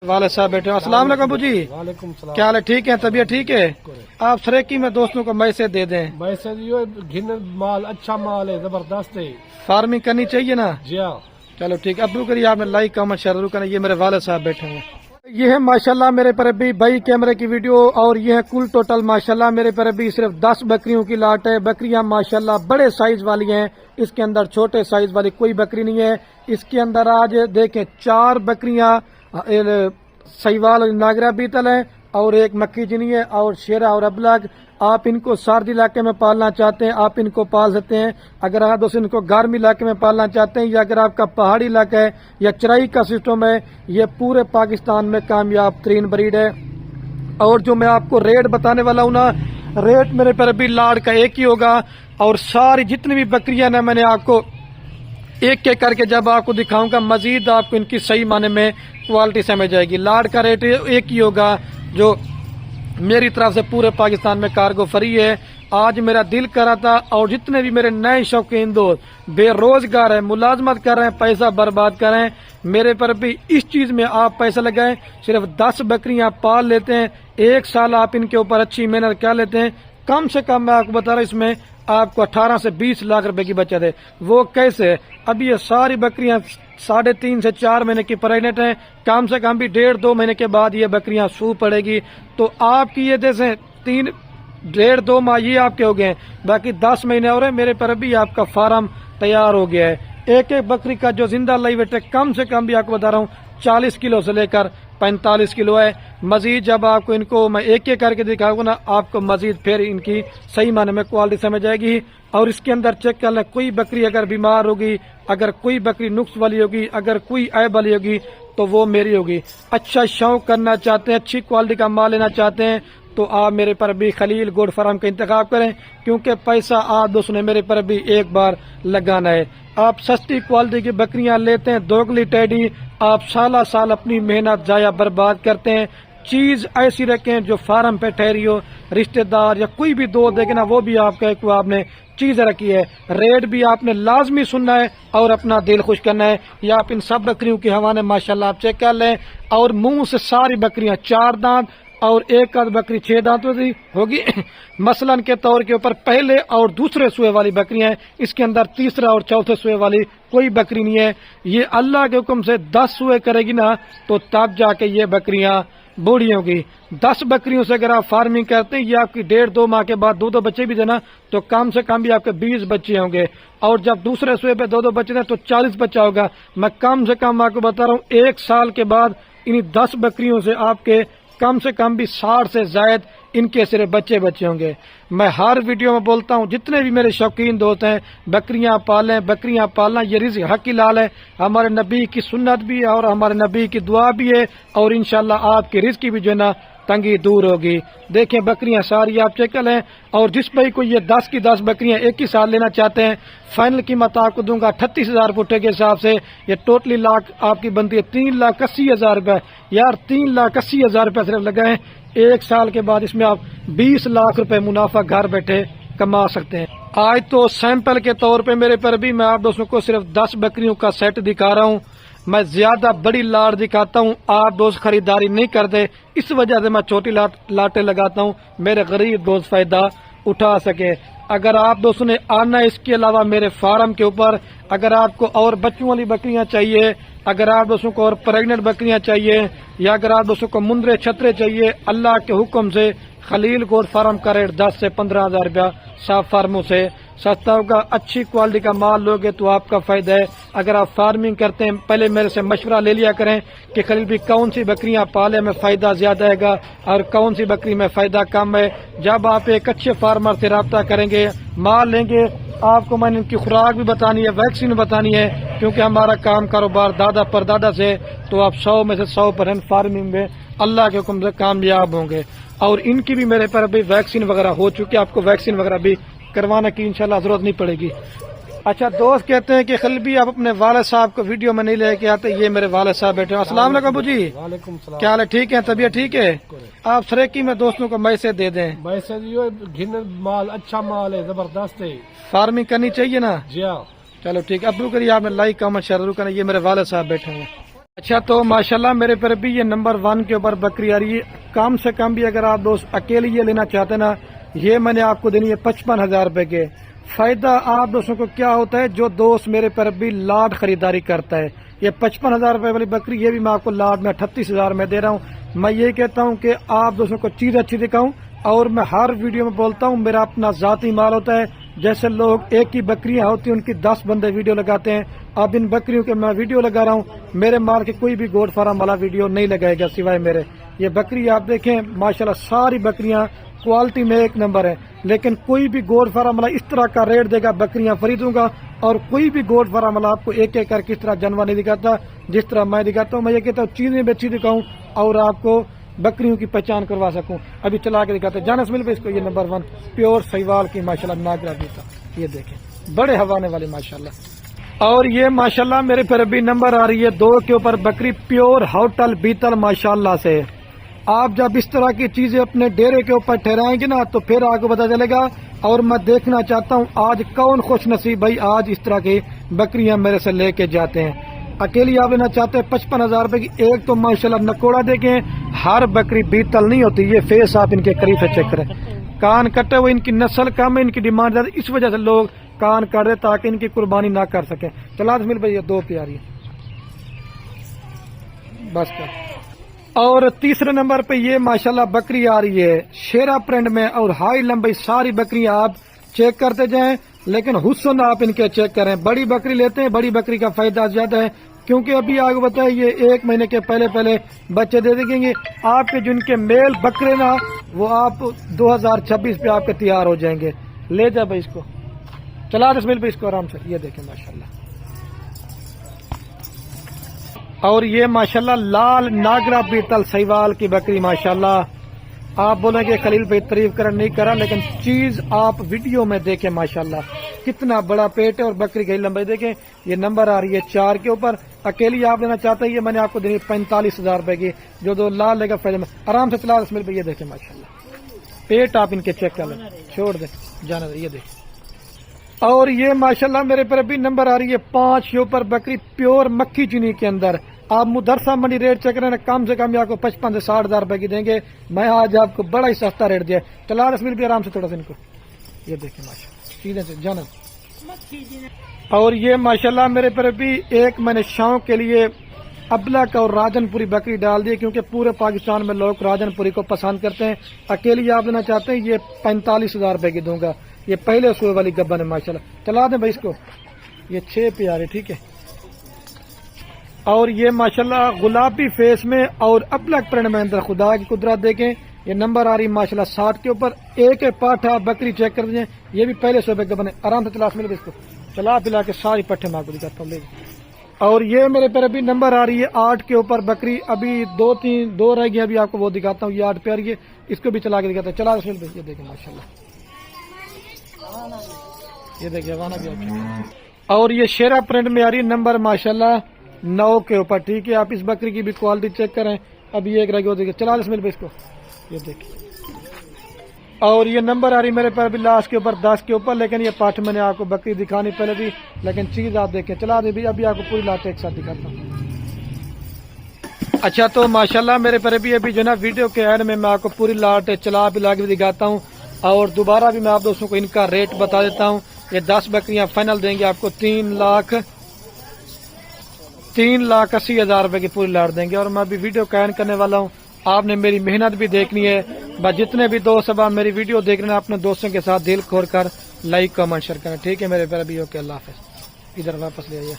والد صاحب بیٹھے. السلام علیکم ابو جی. وعلیکم السلام. کیا حال ہے؟ ٹھیک ہے؟ طبیعت ٹھیک ہے؟ آپ سریکی میں دوستوں کو میسج دے دیں. میسج گھن مال اچھا مال ہے، زبردست ہے. فارمنگ کرنی چاہیے نا. جی ہاں. چلو ٹھیک ہے. ابو کریے آپ نے لائک کامنٹ شیئر ضرور کریں. یہ میرے والد صاحب بیٹھے ہیں. یہ ہے ماشاءاللہ میرے پر ابھی بائی کیمرے کی ویڈیو، اور یہ ہے کل ٹوٹل ماشاءاللہ میرے پر ابھی صرف 10 بکریوں کی لاٹ ہے. بکریاں ماشاءاللہ بڑے سائز والی ہیں، اس کے اندر چھوٹے سائز والی کوئی بکری نہیں ہے. اس کے اندر آج دیکھیں 4 بکریاں سہیوال ناگرا بیتل ہے، اور ایک مکی جنی ہے، اور شیرا اور ابلگ. آپ ان کو سردی علاقے میں پالنا چاہتے ہیں آپ ان کو پال سکتے ہیں. اگر آپ دوست ان کو گرمی علاقے میں پالنا چاہتے ہیں، یا اگر آپ کا پہاڑی علاقہ ہے یا چرائی کا سسٹم ہے، یہ پورے پاکستان میں کامیاب ترین بریڈ ہے. اور جو میں آپ کو ریٹ بتانے والا ہوں نا، ریٹ میرے پر ابھی لاڈ کا ایک ہی ہوگا. اور ساری جتنی بھی بکریاں نا میں نے آپ کو ایک ایک کر کے جب آپ کو دکھاؤں گا، مزید آپ کو ان کی صحیح معنی میں کوالٹی سمجھ جائے گی. لاڈ کا ریٹ ایک ہی ہوگا جو میری طرف سے پورے پاکستان میں کارگو فری ہے. آج میرا دل کر رہا تھا، اور جتنے بھی میرے نئے شوقین دوست بے روزگار ہیں، ملازمت کر رہے ہیں، پیسہ برباد کر رہے ہیں، میرے پر بھی اس چیز میں آپ پیسہ لگائیں. صرف 10 بکریاں پال لیتے ہیں، 1 سال آپ ان کے اوپر اچھی محنت کر لیتے ہیں. کم سے کم میں آپ کو بتا رہا ہوں، اس میں آپ کو 18 سے 20 لاکھ روپے کی بچت ہے. وہ کیسے؟ ابھی یہ ساری بکریاں 3.5 سے 4 مہینے کی پریگنٹ ہیں. کم سے کم بھی 1.5-2 مہینے کے بعد یہ بکریاں سو پڑے گی. تو آپ کی یہ جیسے 1.5-2 ماہ یہ آپ کے ہو گئے ہیں، باقی 10 مہینے اور ہیں. میرے پر ابھی آپ کا فارم تیار ہو گیا ہے. ایک ایک بکری کا جو زندہ لائی ویٹ ہے کم سے کم بھی آپ کو بتا رہا ہوں 40 کلو سے لے کر 45 کلو ہے. مزید جب آپ کو ان کو میں ایک ایک کر کے دکھاؤں گا نا، آپ کو مزید پھر ان کی صحیح معنی میں کوالٹی سمجھ جائے گی. اور اس کے اندر چیک کر لیں، کوئی بکری اگر بیمار ہوگی، اگر کوئی بکری نقص والی ہوگی، اگر کوئی عیب والی ہوگی تو وہ میری ہوگی. اچھا شوق کرنا چاہتے ہیں، اچھی کوالٹی کا مال لینا چاہتے ہیں، تو آپ میرے پر بھی خلیل گوڈ فارم کا انتخاب کریں، کیونکہ پیسہ آپ دوستوں نے میرے پر بھی ایک بار لگانا ہے. آپ سستی کوالٹی کی بکریاں لیتے ہیں، دوگلی ٹیڈی، آپ سالہ سال اپنی محنت ضائع برباد کرتے ہیں. چیز ایسی رکھیں جو فارم پہ ٹھہری ہو، رشتہ دار یا کوئی بھی دوست دیکھے نا، وہ بھی آپ کا ایک آپ نے چیز رکھی ہے. ریٹ بھی آپ نے لازمی سننا ہے اور اپنا دل خوش کرنا ہے. یا آپ ان سب بکریوں کے حوالے ماشاءاللہ آپ چیک کر لیں، اور منہ سے ساری بکریاں 4 دانت اور ایک آدھ بکری 6 دانتوں کی ہوگی. مثلا کے طور کے اوپر پہلے اور دوسرے سوئے والی بکریاں ہیں، اس کے اندر تیسرا اور چوتھے سوئے والی کوئی بکری نہیں ہے. یہ اللہ کے حکم سے 10 سوئے کرے گی نا، تو تب جا کے یہ بکریاں بوڑھی ہوگی. 10 بکریوں سے اگر آپ فارمنگ کرتے ہیں، یہ آپ کی 1.5-2 ماہ کے بعد 2 بچے بھی دینا، تو کم سے کم بھی آپ کے 20 بچے ہوں گے. اور جب دوسرے سوئے پہ 2 بچے دیں تو 40 بچہ ہوگا. میں کم سے کم آپ کو بتا رہا ہوں 1 سال کے بعد انہی 10 بکریوں سے آپ کے کم سے کم بھی 60 سے زائد ان کے صرف بچے ہوں گے. میں ہر ویڈیو میں بولتا ہوں، جتنے بھی میرے شوقین دوست ہیں، بکریاں پالیں، بکریاں پالنا یہ رزق حق حلال ہے. ہمارے نبی کی سنت بھی ہے اور ہمارے نبی کی دعا بھی ہے، اور انشاءاللہ آپ کے رزق کی بھی جو ہے نا تنگی دور ہوگی. دیکھیں بکریاں ساری آپ چیک کر لیں. اور جس بھائی کو یہ 10 کی 10 بکریاں ایک ہی سال لینا چاہتے ہیں، فائنل قیمت آپ کو دوں گا 38,000 فٹے کے حساب سے. یہ ٹوٹلی لاکھ آپ کی بنتی ہے 3,80,000 روپے. یار 3,80,000 روپے صرف لگائیں، 1 سال کے بعد اس میں آپ 20 لاکھ روپے منافع گھر بیٹھے کما سکتے ہیں. آج تو سیمپل کے طور پہ میرے پر بھی میں آپ دوستوں کو صرف 10 بکریوں کا سیٹ دکھا رہا ہوں. میں زیادہ بڑی لاٹ دکھاتا ہوں، آپ دوست خریداری نہیں کرتے، اس وجہ سے میں چھوٹی لاٹیں لگاتا ہوں، میرے غریب دوست فائدہ اٹھا سکے. اگر آپ دوستوں نے آنا ہے اس کے علاوہ میرے فارم کے اوپر، اگر آپ کو اور بچوں والی بکریاں چاہیے، اگر آپ دوستوں کو اور پریگننٹ بکریاں چاہیے، یا اگر آپ دوستوں کو مندرے چھترے چاہیے، اللہ کے حکم سے خلیل گوڈ فارم کا ریٹ 10 سے 15,000 روپیہ صاف فارموں سے سستا ہوگا. اچھی کوالٹی کا مال لوگے تو آپ کا فائدہ ہے. اگر آپ فارمنگ کرتے ہیں، پہلے میرے سے مشورہ لے لیا کریں کہ خلیل بھی کون سی بکریاں پالے میں فائدہ زیادہ ہے گا اور کون سی بکری میں فائدہ کم ہے. جب آپ ایک اچھے فارمر سے رابطہ کریں گے، مال لیں گے، آپ کو میں نے ان کی خوراک بھی بتانی ہے، ویکسین بتانی ہے، کیونکہ ہمارا کام کاروبار دادا پر دادا سے، تو آپ 100 میں سے 100% فارمنگ میں اللہ کے حکم سے کامیاب ہوں گے. اور ان کی بھی میرے پر ابھی ویکسین وغیرہ ہو چکی، آپ کو ویکسین وغیرہ بھی کروانے کی انشاءاللہ ضرورت نہیں پڑے گی. اچھا دوست کہتے ہیں کہ خلیل بھی آپ اپنے والد صاحب کو ویڈیو میں نہیں لے کے آتے. یہ میرے والد صاحب بیٹھے ہیں. السلام علیکم ابو جی. وعلیکم السلام. کیا حال ہے؟ ٹھیک ہے؟ طبیعت ٹھیک ہے؟ آپ سریکی میں دوستوں کو میسج دے دیں. میسج گھن مال اچھا مال ہے، زبردست ہے. فارمنگ کرنی چاہیے نا. جی ہاں. چلو ٹھیک ہے. ابو کریے آپ نے لائک کامنٹ شیئر ضرور کریں. یہ میرے والد صاحب بیٹھے ہیں. اچھا تو ماشاءاللہ میرے پر بھی یہ نمبر 1 کے اوپر بکری آ رہی ہے. کم سے کم بھی اگر آپ دوست اکیلے یہ لینا چاہتے نا، یہ میں نے آپ کو دینی ہے 55,000 روپے کے. فائدہ آپ دوستوں کو کیا ہوتا ہے، جو دوست میرے پر بھی لاٹ خریداری کرتا ہے، یہ 55,000 روپے والی بکری یہ بھی میں آپ کو لاٹ میں 38,000 میں دے رہا ہوں. میں یہ کہتا ہوں کہ آپ دوستوں کو چیز اچھی دکھاؤں، اور میں ہر ویڈیو میں بولتا ہوں میرا اپنا ذاتی مال ہوتا ہے. جیسے لوگ ایک ہی بکریاں ہوتی ہیں ان کی 10 بندے ویڈیو لگاتے ہیں، اب ان بکریوں کے میں ویڈیو لگا رہا ہوں. میرے مال کے کوئی بھی گوڈ فارم والا ویڈیو نہیں لگائے گا سوائے میرے. یہ بکری آپ دیکھیں ماشاءاللہ ساری بکریاں کوالٹی میں 1 نمبر ہے، لیکن کوئی بھی گوڈ فارم والا اس طرح کا ریٹ دے گا بکریاں فری دوں گا، اور کوئی بھی گوڈ فارم والا آپ کو ایک ایک کر کے اس طرح جانور نہیں دکھاتا جس طرح میں دکھاتا ہوں. میں یہ کہتا ہوں چیزیں بھی اچھی دکھاؤں اور آپ کو بکریوں کی پہچان کروا سکوں. ابھی چلا کے دکھاتے ہیں جانا سے مل پہ اس کو. یہ نمبر 1 پیور سہیوال کی ماشاءاللہ ناگرا بیتا، یہ دیکھیں بڑے ہوانے والے ماشاءاللہ. اور یہ ماشاءاللہ میرے پر ابھی نمبر آ رہی ہے 2 کے اوپر بکری پیور ہوٹل بیتل ماشاءاللہ سے. آپ جب اس طرح کی چیزیں اپنے ڈیرے کے اوپر ٹھہرائیں گے نا تو پھر آپ کو پتا چلے گا. اور میں دیکھنا چاہتا ہوں آج کون خوش نصیب بھائی آج اس طرح کی بکریاں میرے سے لے کے جاتے ہیں. اکیلی آپ لینا چاہتے ہیں 55,000 روپے کی. ایک تو ماشاءاللہ نکوڑا دیکھیں، ہر بکری بیتل نہیں ہوتی. یہ فیس آپ ان کے قریب سے چیک کریں، کان کٹے ہوئے، ان کی نسل کم ہے، ان کی ڈیمانڈ زیادہ، اس وجہ سے لوگ کان کاٹ دے تاکہ ان کی قربانی نہ کر سکیں. چلا مل بھائی یہ 2 پیاری ہے بس کر. اور تیسرے نمبر پہ یہ ماشاءاللہ بکری آ رہی ہے شیرا پرنٹ میں اور ہائی لمبی. ساری بکریاں آپ چیک کرتے جائیں لیکن حسن آپ ان کے چیک کریں. بڑی بکری لیتے ہیں، بڑی بکری کا فائدہ زیادہ ہے کیونکہ ابھی آگے بتائیں یہ 1 مہینے کے پہلے بچے دے دیں گے. آپ کے جن کے میل بکرے نا وہ آپ 2026 پہ آپ کے تیار ہو جائیں گے. لے جا بھائی اس کو، چلا 10 منٹ پہ اس کو آرام سے. یہ دیکھیں ماشاءاللہ. اور یہ ماشاءاللہ لال ناگرا بیتل سہیوال کی بکری ماشاءاللہ. آپ بولیں کہ خلیل بھائی تعریف کرا نہیں کرا، لیکن چیز آپ ویڈیو میں دیکھیں ماشاءاللہ کتنا بڑا پیٹ ہے اور بکری کی لمبائی دیکھیں. یہ نمبر آ رہی ہے 4 کے اوپر. اکیلی آپ لینا چاہتے ہیں یہ میں نے آپ کو دینی 45,000 روپے کی. جو 2 لال لے گا فائدہ میں آرام سے چلا 10 منٹ پہ. یہ دیکھیں ماشاءاللہ پیٹ آپ ان کے چیک کر لیں، چھوڑ دیں جانا دیں. یہ دیکھیں. اور یہ ماشاءاللہ میرے پر ابھی نمبر آ رہی ہے 5 کے اوپر بکری پیور مکھی چینی کے اندر. آپ مدرسہ منڈی ریٹ چیک کریں کم سے کم آپ کو 55 سے 60,000 روپے کی دیں گے. میں آج آپ کو بڑا ہی سستا ریٹ دیا. چلا 10 منٹ بھی آرام سے تھوڑا سا ان کو. یہ دیکھیں ماشاءاللہ چیزیں سے جانا. اور یہ ماشاءاللہ میرے پر بھی ایک میں نے شوق کے لیے ابلک اور راجن پوری بکری ڈال دی کیونکہ پورے پاکستان میں لوگ راجن پوری کو پسند کرتے ہیں. اکیلی آپ لینا چاہتے ہیں یہ 45,000 روپے کی دوں گا. یہ پہلے سوئے والی گبن ہے ماشاءاللہ. چلا دیں بھائی اس کو. یہ 6 پیارے ٹھیک ہے. اور یہ ماشاءاللہ گلابی فیس میں اور ابلک پرنٹ میں اندر خدا کی قدرت دیکھیں. یہ نمبر آ رہی ماشاءاللہ 60 کے اوپر. ایک پاٹھا بکری چیک کر دیں. یہ بھی پہلے سوئے گبن ہے. آرام سے چلا مل اس کو چلا پلا کے ساری پٹھے میں آپ کو دکھاتا ہوں. اور یہ میرے پر ابھی نمبر آ رہی ہے 8 کے اوپر بکری. ابھی 2 رہ گئی. ابھی آپ کو وہ دکھاتا ہوں. یہ 8 پیاری ہے. اس کو بھی چلا کے دکھاتا ہوں. چلا مل. یہ دیکھیں ماشاءاللہ. یہ دیکھیں وانا بھی آپ. اور یہ شیرا پرنٹ میں آ رہی ہے نمبر ماشاءاللہ 9 کے اوپر ٹھیک ہے. آپ اس بکری کی بھی کوالٹی چیک کریں. ابھی ایک رہ گئی وہ دیکھیں. چلا 10 منٹ پہ اس کو. یہ دیکھیں. اور یہ نمبر آ رہی میرے پر ابھی لاسٹ کے اوپر 10 کے اوپر. لیکن یہ پاٹھ میں نے آپ کو بکری دکھانی پہلے تھی لیکن چیز آپ دیکھیں. چلا دیں بھی. ابھی آپ کو پوری لاٹ ایک ساتھ دکھاتا ہوں. اچھا تو ماشاءاللہ میرے پر ابھی جو نا ویڈیو کے اینڈ میں آپ کو پوری لاٹ چلا پلا کے بھی دکھاتا ہوں. اور دوبارہ بھی میں آپ دوستوں کو ان کا ریٹ بتا دیتا ہوں. یہ 10 بکریاں فائنل دیں گے آپ کو 3,80,000 روپے کی پوری لاٹ دیں گے. اور میں ابھی ویڈیو کا اینڈ کرنے والا ہوں. آپ نے میری محنت بھی دیکھنی ہے. بس جتنے بھی دوست اب آپ میری ویڈیو دیکھ رہے ہیں اپنے دوستوں کے ساتھ دل کھول کر لائک کمنٹ شیئر کریں ٹھیک ہے میرے پیارے. ابھی اوکے اللہ حافظ. ادھر واپس لے آئیے.